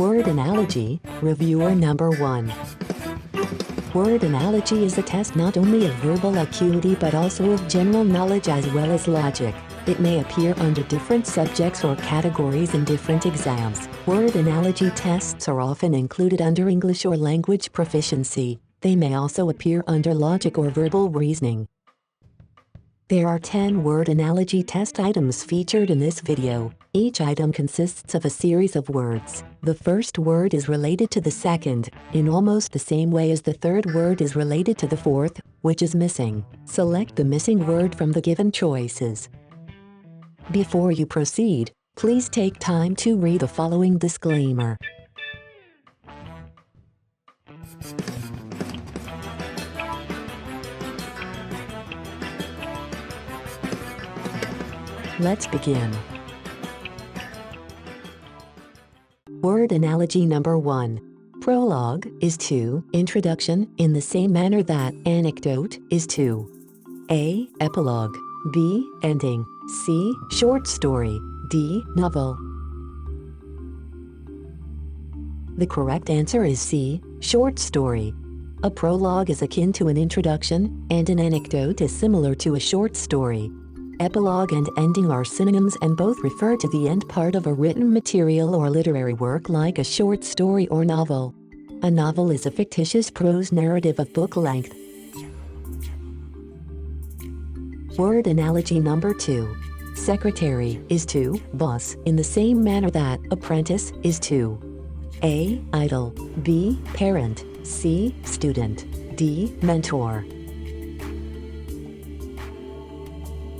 Word analogy, reviewer number 1. Word analogy is a test not only of verbal acuity but also of general knowledge as well as logic. It may appear under different subjects or categories in different exams. Word analogy tests are often included under English or language proficiency. They may also appear under logic or verbal reasoning. There are 10 word analogy test items featured in this video. Each item consists of a series of words. The first word is related to the second, in almost the same way as the third word is related to the fourth, which is missing. Select the missing word from the given choices. Before you proceed, please take time to read the following disclaimer. Let's begin. Word analogy number 1. Prologue is to introduction in the same manner that anecdote is to A. Epilogue, B. Ending, C. Short story, D. Novel. The correct answer is C. Short story. A prologue is akin to an introduction, and an anecdote is similar to a short story. Epilogue and ending are synonyms and both refer to the end part of a written material or literary work like a short story or novel. A novel is a fictitious prose narrative of book length. Word analogy number 2. Secretary is to boss in the same manner that apprentice is to A. Idol, B. Parent, C. Student, D. Mentor.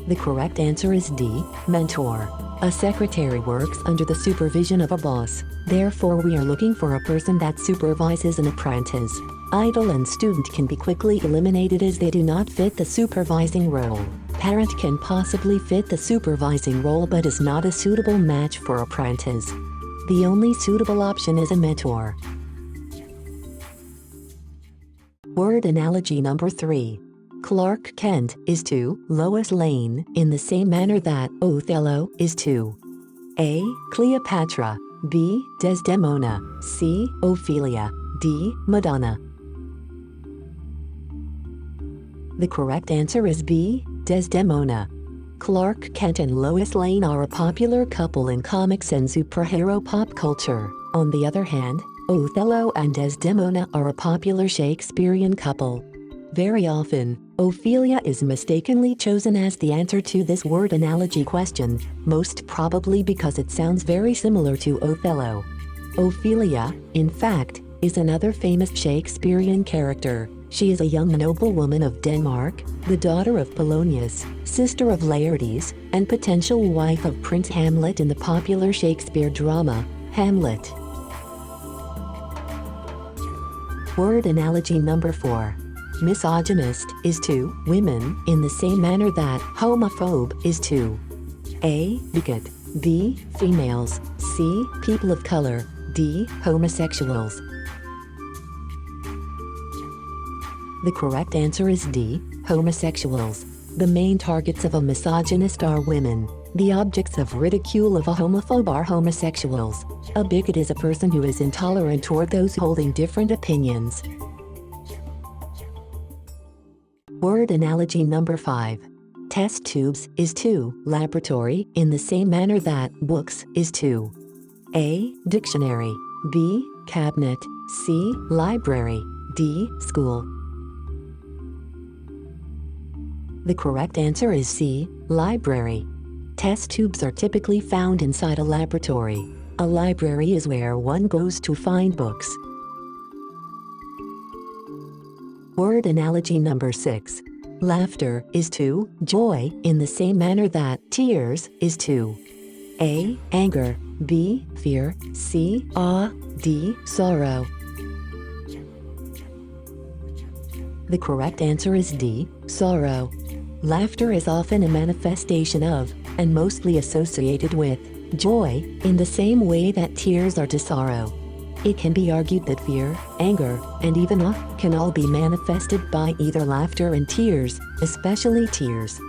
The correct answer is D. Mentor. A secretary works under the supervision of a boss. Therefore, we are looking for a person that supervises an apprentice. Idol and student can be quickly eliminated as they do not fit the supervising role. Parent can possibly fit the supervising role but is not a suitable match for apprentice. The only suitable option is a mentor. Word analogy number 3. Clark Kent is to Lois Lane in the same manner that Othello is to A. Cleopatra, B. Desdemona, C. Ophelia, D. Madonna. The correct answer is B. Desdemona. Clark Kent and Lois Lane are a popular couple in comics and superhero pop culture. On the other hand, Othello and Desdemona are a popular Shakespearean couple. Very often, Ophelia is mistakenly chosen as the answer to this word analogy question, most probably because it sounds very similar to Othello. Ophelia, in fact, is another famous Shakespearean character. She is a young noblewoman of Denmark, the daughter of Polonius, sister of Laertes, and potential wife of Prince Hamlet in the popular Shakespeare drama, Hamlet. Word analogy number 4. Misogynist is to women in the same manner that homophobe is to A. Bigot, B. Females, C. People of color, D. Homosexuals. The correct answer is D. Homosexuals. The main targets of a misogynist are women. The objects of ridicule of a homophobe are homosexuals. A bigot is a person who is intolerant toward those holding different opinions. Word analogy number 5. Test tubes is to laboratory in the same manner that books is to A. Dictionary, B. Cabinet, C. Library, D. School. The correct answer is C. Library. Test tubes are typically found inside a laboratory. A library is where one goes to find books. Word analogy number 6. Laughter is to joy in the same manner that tears is to A. Anger, B. Fear, C. Awe, D. Sorrow. The correct answer is D. Sorrow. Laughter is often a manifestation of, and mostly associated with, joy, in the same way that tears are to sorrow. It can be argued that fear, anger, and even awe can all be manifested by either laughter and tears, especially tears.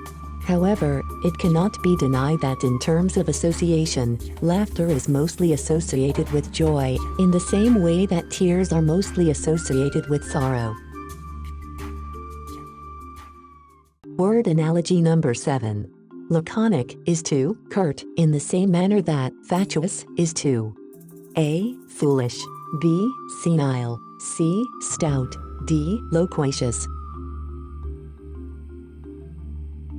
However, it cannot be denied that in terms of association, laughter is mostly associated with joy, in the same way that tears are mostly associated with sorrow. Word analogy number 7. Laconic is to curt in the same manner that fatuous is to A. Foolish, B. Senile, C. Stout, D. Loquacious.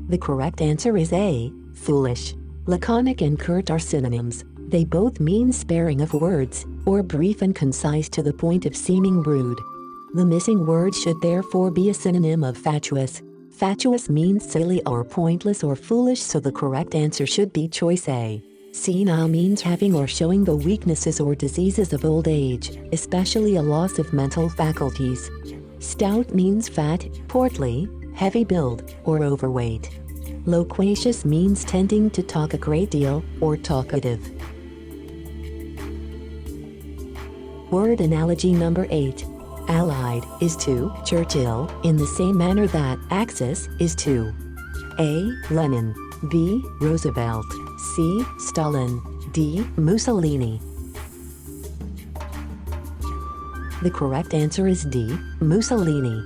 The correct answer is A. Foolish. Laconic and curt are synonyms. They both mean sparing of words, or brief and concise to the point of seeming rude. The missing word should therefore be a synonym of fatuous. Fatuous means silly or pointless or foolish, so the correct answer should be choice A. Senile means having or showing the weaknesses or diseases of old age, especially a loss of mental faculties. Stout means fat, portly, heavy build, or overweight. Loquacious means tending to talk a great deal, or talkative. Word analogy number 8. Allied is to Churchill in the same manner that Axis is to A. Lenin, B. Roosevelt, C. Stalin, D. Mussolini. The correct answer is D. Mussolini.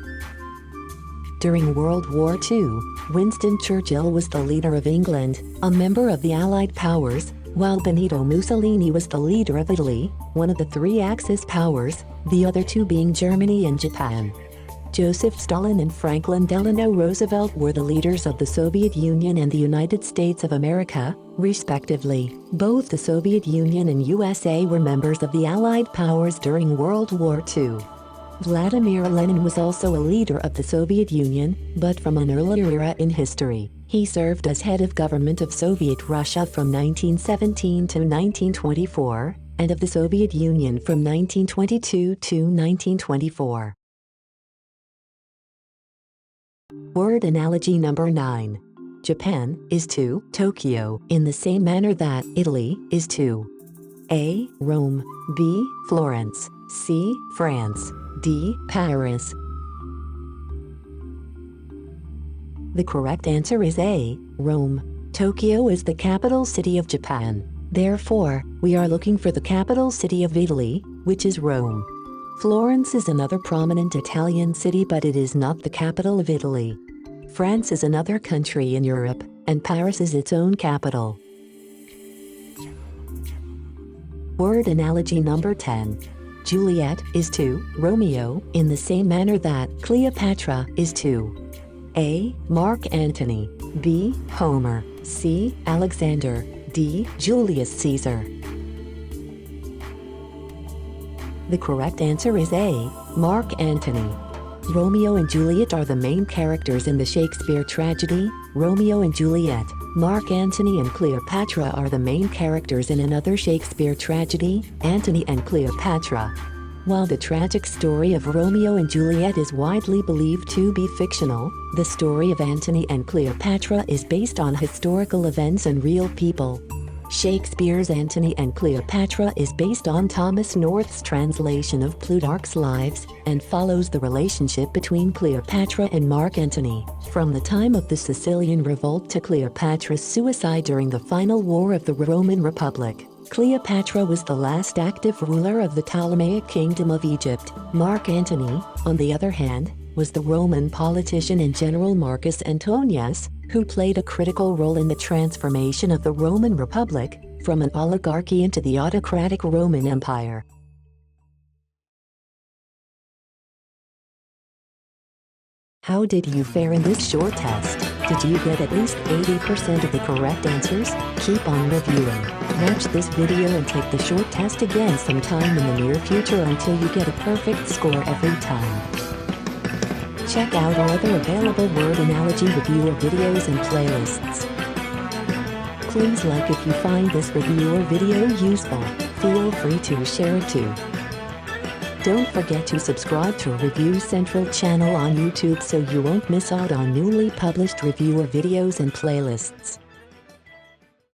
During World War II, Winston Churchill was the leader of England, a member of the Allied powers, while Benito Mussolini was the leader of Italy, one of the three Axis powers, the other two being Germany and Japan. Joseph Stalin and Franklin Delano Roosevelt were the leaders of the Soviet Union and the United States of America, respectively. Both the Soviet Union and USA were members of the Allied powers during World War II. Vladimir Lenin was also a leader of the Soviet Union, but from an earlier era in history. He served as head of government of Soviet Russia from 1917 to 1924, and of the Soviet Union from 1922 to 1924. Word analogy number 9. Japan is to Tokyo in the same manner that Italy is to A. Rome, B. Florence, C. France, D. Paris. The correct answer is A. Rome. Tokyo is the capital city of Japan. Therefore, we are looking for the capital city of Italy, which is Rome. Florence is another prominent Italian city, but it is not the capital of Italy. France is another country in Europe, and Paris is its own capital. Word analogy number 10. Juliet is to Romeo in the same manner that Cleopatra is to A. Mark Antony, B. Homer, C. Alexander, D. Julius Caesar. The correct answer is A. Mark Antony. Romeo and Juliet are the main characters in the Shakespeare tragedy, Romeo and Juliet. Mark Antony and Cleopatra are the main characters in another Shakespeare tragedy, Antony and Cleopatra. While the tragic story of Romeo and Juliet is widely believed to be fictional, the story of Antony and Cleopatra is based on historical events and real people. Shakespeare's Antony and Cleopatra is based on Thomas North's translation of Plutarch's Lives, and follows the relationship between Cleopatra and Mark Antony, from the time of the Sicilian revolt to Cleopatra's suicide during the final war of the Roman Republic. Cleopatra was the last active ruler of the Ptolemaic Kingdom of Egypt. Mark Antony, on the other hand, was the Roman politician and general Marcus Antonius, who played a critical role in the transformation of the Roman Republic from an oligarchy into the autocratic Roman Empire. How did you fare in this short test? Did you get at least 80% of the correct answers? Keep on reviewing. Watch this video and take the short test again sometime in the near future until you get a perfect score every time. Check out our other available word analogy reviewer videos and playlists. Please like if you find this review or video useful. Feel free to share it too. Don't forget to subscribe to Review Central channel on YouTube so you won't miss out on newly published reviewer videos and playlists.